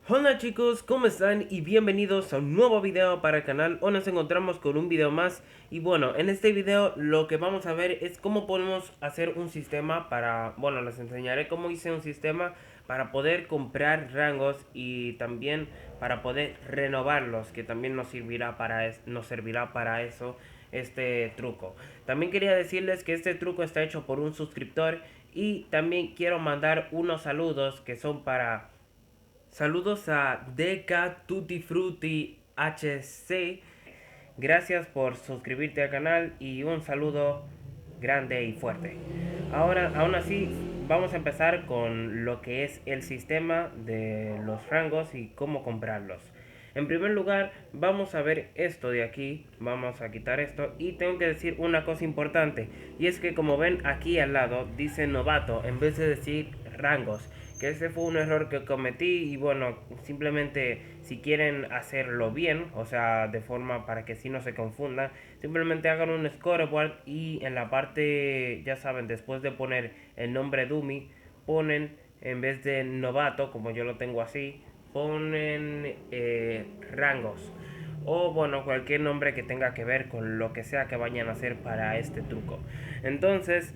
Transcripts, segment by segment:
Hola chicos, ¿cómo están? Y bienvenidos a un nuevo video para el canal. Hoy nos encontramos con un video más. Y bueno, en este video lo que vamos a ver es cómo podemos hacer un sistema para... Bueno, les enseñaré cómo hice un sistema para poder comprar rangos y también para poder renovarlos, que también nos servirá para eso este truco. También quería decirles que este truco está hecho por un suscriptor y también quiero mandar unos saludos que son para... Saludos a DK Tutti Frutti HC. Gracias por suscribirte al canal y un saludo grande y fuerte. Ahora, aún así, vamos a empezar con lo que es el sistema de los rangos y cómo comprarlos. En primer lugar, vamos a ver esto de aquí. Vamos a quitar esto. Y tengo que decir una cosa importante. Y es que como ven aquí al lado, dice novato en vez de decir rangos. Que ese fue un error que cometí. Y bueno, simplemente si quieren hacerlo bien, o sea, de forma para que si no se confundan, simplemente hagan un scoreboard y en la parte, ya saben, después de poner el nombre Dummy, ponen en vez de novato, como yo lo tengo así, ponen rangos o bueno, cualquier nombre que tenga que ver con lo que sea que vayan a hacer para este truco. Entonces,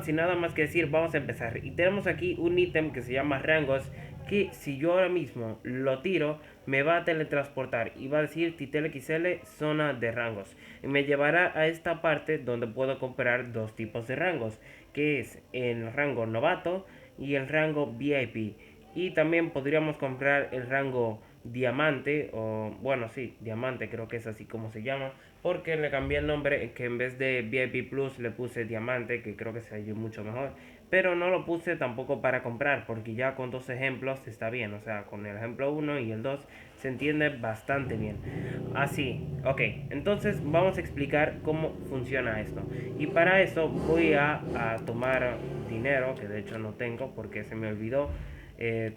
sin nada más que decir, vamos a empezar. Y tenemos aquí un ítem que se llama rangos, que si yo ahora mismo lo tiro, me va a teletransportar y va a decir Titel XL zona de rangos. Y me llevará a esta parte donde puedo comprar dos tipos de rangos, que es el rango novato y el rango VIP. Y también podríamos comprar el rango diamante, o bueno, sí, diamante creo que es así como se llama, porque le cambié el nombre, que en vez de VIP Plus le puse diamante, que creo que se oye mucho mejor. Pero no lo puse tampoco para comprar, porque ya con dos ejemplos está bien, o sea, con el ejemplo 1 y el 2 se entiende bastante bien. Así, ok, entonces vamos a explicar cómo funciona esto. Y para eso voy a tomar dinero, que de hecho no tengo porque se me olvidó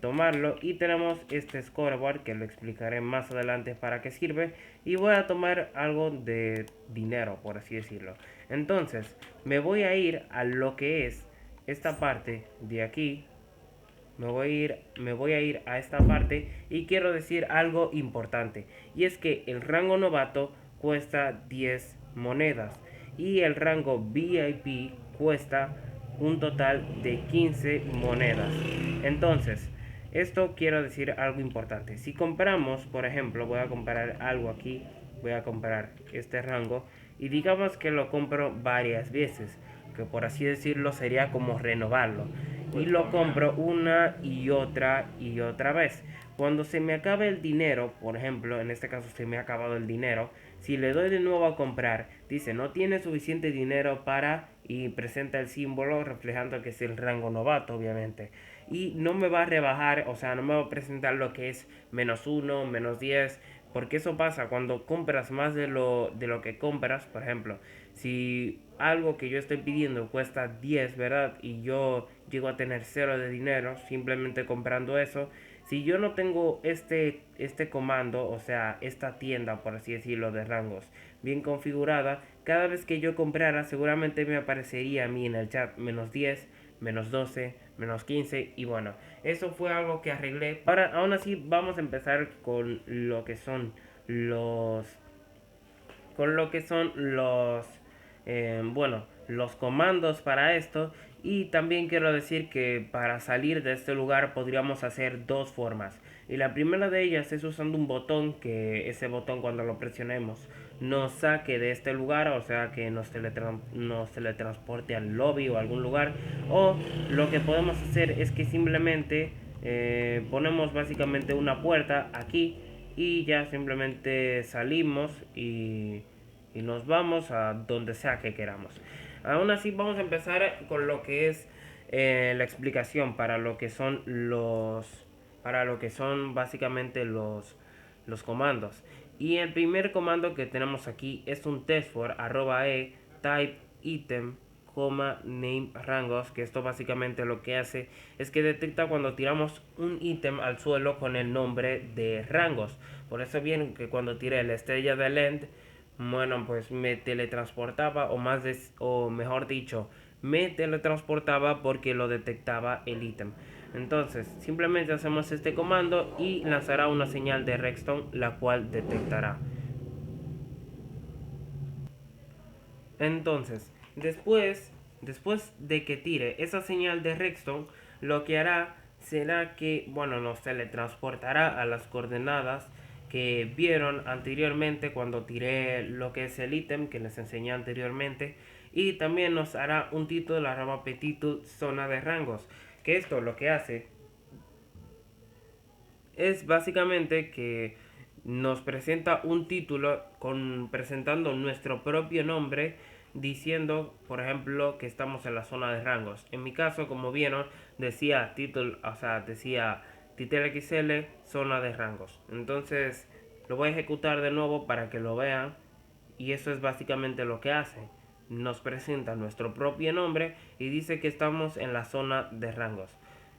tomarlo. Y tenemos este scoreboard que lo explicaré más adelante para qué sirve. Y voy a tomar algo de dinero, por así decirlo. Entonces, me voy a ir a lo que es esta parte de aquí. Me voy a ir a esta parte y quiero decir algo importante. Y es que el rango novato cuesta 10 monedas. Y el rango VIP cuesta un total de 15 monedas. Entonces, esto quiero decir algo importante. Si compramos, por ejemplo, voy a comprar algo aquí. Voy a comprar este rango. Y digamos que lo compro varias veces, que por así decirlo sería como renovarlo, y lo compro una y otra vez. Cuando se me acabe el dinero, por ejemplo, en este caso se me ha acabado el dinero, si le doy de nuevo a comprar, dice no tiene suficiente dinero para, y presenta el símbolo reflejando que es el rango novato, obviamente. Y no me va a rebajar, o sea, no me va a presentar lo que es -1, -10, porque eso pasa cuando compras más de lo que compras. Por ejemplo, si algo que yo estoy pidiendo cuesta 10, ¿verdad? Y yo llego a tener cero de dinero simplemente comprando eso. Si yo no tengo este comando, o sea, esta tienda, por así decirlo, de rangos bien configurada, cada vez que yo comprara seguramente me aparecería a mí en el chat -10, -12, -15 y bueno, eso fue algo que arreglé. Ahora, aún así, vamos a empezar con lo que son los bueno, los comandos para esto. Y también quiero decir que para salir de este lugar podríamos hacer dos formas. Y la primera de ellas es usando un botón, que ese botón cuando lo presionemos nos saque de este lugar, o sea que nos teletransporte al lobby o a algún lugar. O lo que podemos hacer es que simplemente ponemos básicamente una puerta aquí y ya simplemente salimos y nos vamos a donde sea que queramos. Aún así vamos a empezar con lo que es la explicación para lo que son básicamente los comandos. Y el primer comando que tenemos aquí es un test for @e type item name rangos, que esto básicamente lo que hace es que detecta cuando tiramos un ítem al suelo con el nombre de rangos. Por eso bien que cuando tiré la estrella de End, bueno, pues me teletransportaba, o mejor dicho, me teletransportaba porque lo detectaba el ítem. Entonces simplemente hacemos este comando y lanzará una señal de redstone, la cual detectará. Entonces después de que tire esa señal de redstone, lo que hará será que, bueno, nos teletransportará a las coordenadas que vieron anteriormente cuando tiré lo que es el ítem que les enseñé anteriormente, y también nos hará un título arroba petitud zona de rangos, que esto lo que hace es básicamente que nos presenta un título presentando nuestro propio nombre, diciendo, por ejemplo, que estamos en la zona de rangos. En mi caso, como vieron, decía título, o sea, decía Titel XL zona de rangos. Entonces lo voy a ejecutar de nuevo para que lo vean, y eso es básicamente lo que hace. Nos presenta nuestro propio nombre y dice que estamos en la zona de rangos.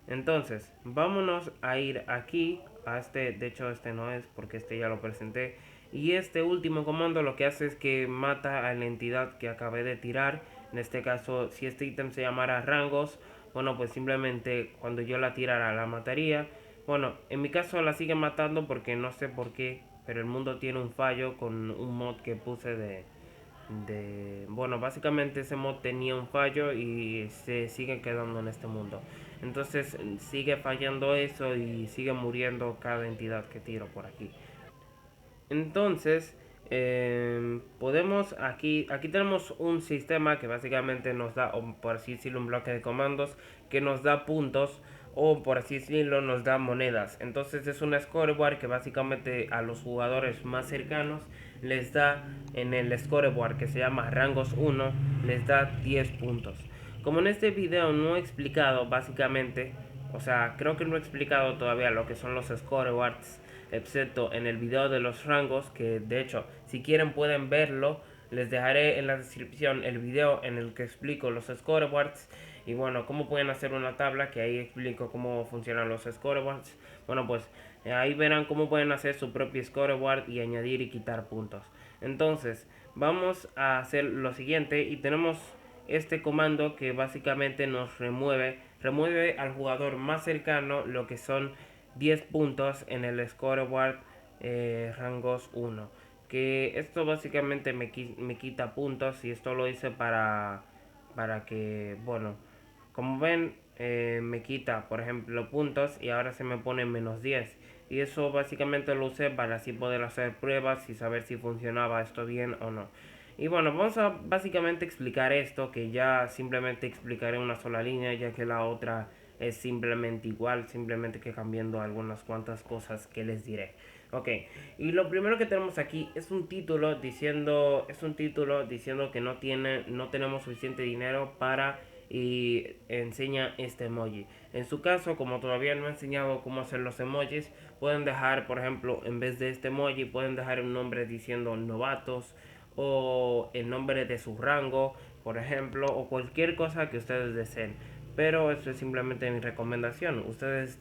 Entonces, vámonos a ir aquí a este, de hecho este no es porque este ya lo presenté. Y este último comando lo que hace es que mata a la entidad que acabé de tirar. En este caso, si este ítem se llamara rangos, bueno, pues simplemente cuando yo la tirara la mataría. Bueno, en mi caso la sigue matando porque no sé por qué, pero el mundo tiene un fallo con un mod que puse bueno, básicamente ese mod tenía un fallo y se sigue quedando en este mundo. Entonces sigue fallando eso y sigue muriendo cada entidad que tiro por aquí. Entonces podemos aquí tenemos un sistema que básicamente nos da, o por así decirlo, un bloque de comandos que nos da puntos, o por así decirlo nos da monedas. Entonces es un scoreboard que básicamente a los jugadores más cercanos les da, en el scoreboard que se llama rangos 1, les da 10 puntos. Como en este video no he explicado básicamente, o sea, creo que no he explicado todavía lo que son los scorewards, excepto en el video de los rangos, que de hecho si quieren pueden verlo. Les dejaré en la descripción el video en el que explico los scorewards y bueno, cómo pueden hacer una tabla, que ahí explico cómo funcionan los scorewards. Bueno, pues ahí verán cómo pueden hacer su propio scoreboard y añadir y quitar puntos. Entonces vamos a hacer lo siguiente, y tenemos este comando que básicamente nos remueve al jugador más cercano lo que son 10 puntos en el scoreboard rangos 1. Que esto básicamente me quita puntos, y esto lo hice para que, bueno, como ven, me quita, por ejemplo, puntos y ahora se me pone menos 10. Y eso básicamente lo usé para así poder hacer pruebas y saber si funcionaba esto bien o no. Y bueno, vamos a básicamente explicar esto, que ya simplemente explicaré una sola línea, ya que la otra es simplemente igual, simplemente que cambiando algunas cuantas cosas que les diré. Ok, y lo primero que tenemos aquí es un título diciendo, que no tenemos suficiente dinero para, y enseña este emoji. En su caso, como todavía no he enseñado cómo hacer los emojis, pueden dejar, por ejemplo, en vez de este emoji, pueden dejar un nombre diciendo novatos, o el nombre de su rango, por ejemplo, o cualquier cosa que ustedes deseen. Pero eso es simplemente mi recomendación. Ustedes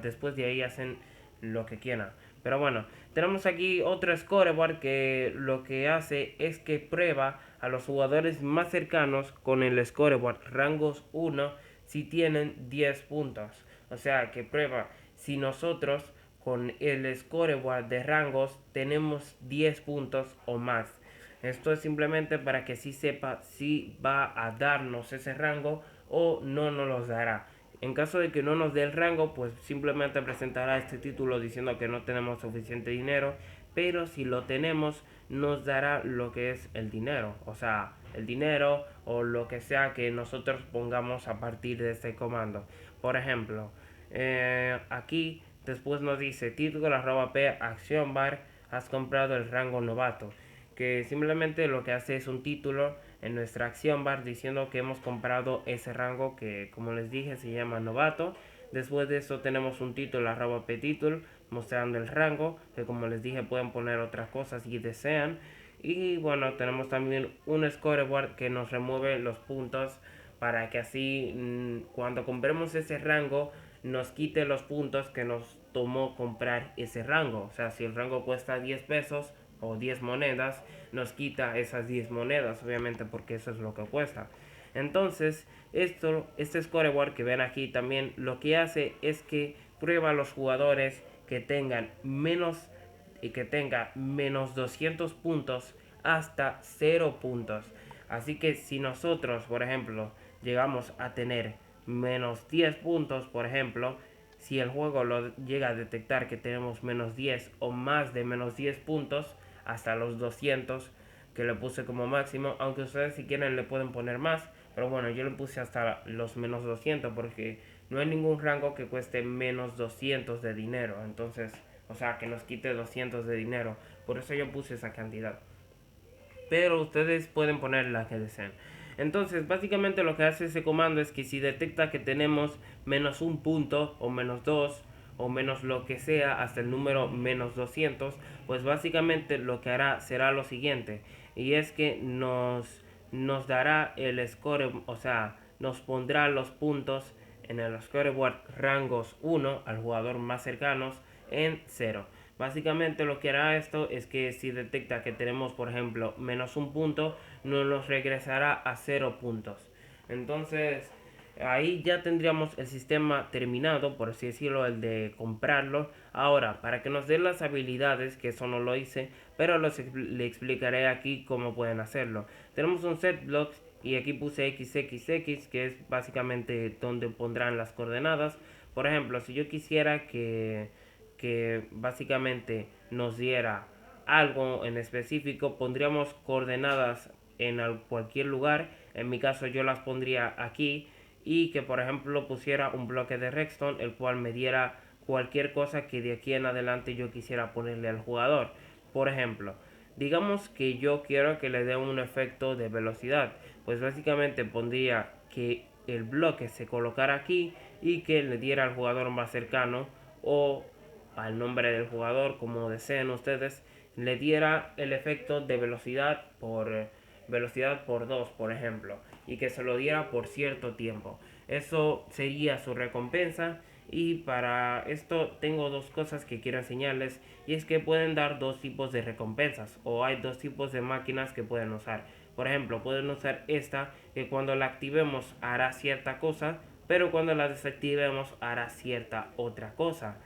después de ahí hacen lo que quieran. Pero bueno, tenemos aquí otro scoreboard que lo que hace es que prueba a los jugadores más cercanos con el scoreboard rangos 1 si tienen 10 puntos. O sea, que prueba si nosotros con el scoreboard de rangos tenemos 10 puntos o más. Esto es simplemente para que sí sepa si va a darnos ese rango o no nos los dará. En caso de que no nos dé el rango, pues simplemente presentará este título diciendo que no tenemos suficiente dinero. Pero si lo tenemos, nos dará lo que es el dinero. O sea, el dinero o lo que sea que nosotros pongamos a partir de este comando. Por ejemplo, aquí después nos dice título arroba p acción bar, has comprado el rango novato, que simplemente lo que hace es un título en nuestra acción bar diciendo que hemos comprado ese rango que, como les dije, se llama novato. Después de eso tenemos un título arroba petitul mostrando el rango, que como les dije pueden poner otras cosas si desean. Y bueno, tenemos también un scoreboard que nos remueve los puntos para que así cuando compremos ese rango nos quite los puntos que nos tomó comprar ese rango. O sea, si el rango cuesta 10 pesos o 10 monedas, nos quita esas 10 monedas, obviamente, porque eso es lo que cuesta. Entonces, este scoreboard que ven aquí también lo que hace es que prueba a los jugadores que tengan menos y que tenga menos 200 puntos hasta 0 puntos. Así que si nosotros, por ejemplo, llegamos a tener menos 10 puntos, por ejemplo, si el juego lo llega a detectar que tenemos menos 10 o más de menos 10 puntos, hasta los 200 que le puse como máximo, aunque ustedes si quieren le pueden poner más, pero bueno, yo le puse hasta los menos 200 porque no hay ningún rango que cueste menos 200 de dinero, entonces, o sea, que nos quite 200 de dinero, por eso yo puse esa cantidad. Pero ustedes pueden poner la que deseen. Entonces, básicamente lo que hace ese comando es que si detecta que tenemos menos un punto o menos dos o menos lo que sea hasta el número menos 200, pues básicamente lo que hará será lo siguiente, y es que nos dará el score, o sea, nos pondrá los puntos en el scoreboard rangos 1 al jugador más cercanos en 0. Básicamente lo que hará esto es que si detecta que tenemos, por ejemplo, menos un punto, nos regresará a 0 puntos. Entonces, ahí ya tendríamos el sistema terminado, por así decirlo, el de comprarlo. Ahora, para que nos den las habilidades, que eso no lo hice, pero le explicaré aquí cómo pueden hacerlo. Tenemos un set blocks y aquí puse XXX, que es básicamente donde pondrán las coordenadas. Por ejemplo, si yo quisiera que básicamente nos diera algo en específico, pondríamos coordenadas en cualquier lugar. En mi caso yo las pondría aquí, y que por ejemplo pusiera un bloque de redstone el cual me diera cualquier cosa que de aquí en adelante yo quisiera ponerle al jugador. Por ejemplo, digamos que yo quiero que le dé un efecto de velocidad, pues básicamente pondría que el bloque se colocara aquí y que le diera al jugador más cercano o al nombre del jugador, como deseen ustedes, le diera el efecto de velocidad por 2, por ejemplo, y que se lo diera por cierto tiempo. Eso sería su recompensa. Y para esto tengo dos cosas que quiero enseñarles, y es que pueden dar dos tipos de recompensas, o hay dos tipos de máquinas que pueden usar. Por ejemplo, pueden usar esta, que cuando la activemos hará cierta cosa, pero cuando la desactivemos hará cierta otra cosa.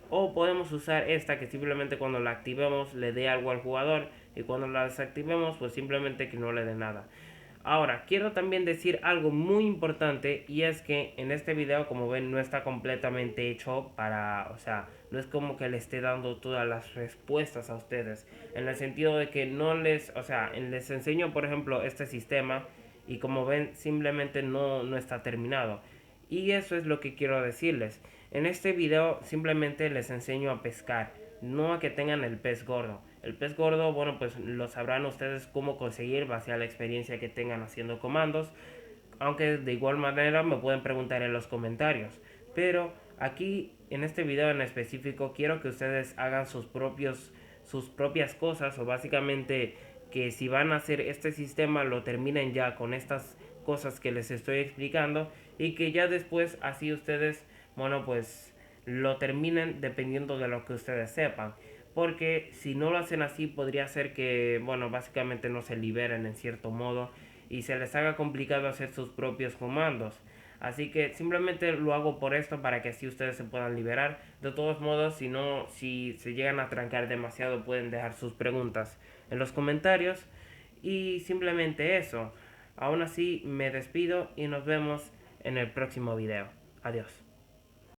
O podemos usar esta, que simplemente cuando la activemos le dé algo al jugador, y cuando la desactivemos pues simplemente que no le dé nada. Ahora, quiero también decir algo muy importante, y es que en este video, como ven, no está completamente hecho para, o sea, no es como que le esté dando todas las respuestas a ustedes, en el sentido de que no les, o sea, les enseño, por ejemplo, este sistema, y como ven, simplemente no está terminado. Y eso es lo que quiero decirles. En este video simplemente les enseño a pescar, no a que tengan el pez gordo. El pez gordo, bueno, pues lo sabrán ustedes cómo conseguir base a la experiencia que tengan haciendo comandos, aunque de igual manera me pueden preguntar en los comentarios. Pero aquí en este video en específico quiero que ustedes hagan sus propias cosas, o básicamente que si van a hacer este sistema lo terminen ya con estas cosas que les estoy explicando, y que ya después así ustedes, bueno, pues lo terminen dependiendo de lo que ustedes sepan. Porque si no lo hacen así podría ser que, bueno, básicamente no se liberen en cierto modo y se les haga complicado hacer sus propios comandos. Así que simplemente lo hago por esto, para que así ustedes se puedan liberar. De todos modos, si no, si se llegan a trancar demasiado, pueden dejar sus preguntas en los comentarios. Y simplemente eso. Aún así me despido y nos vemos en el próximo video. Adiós.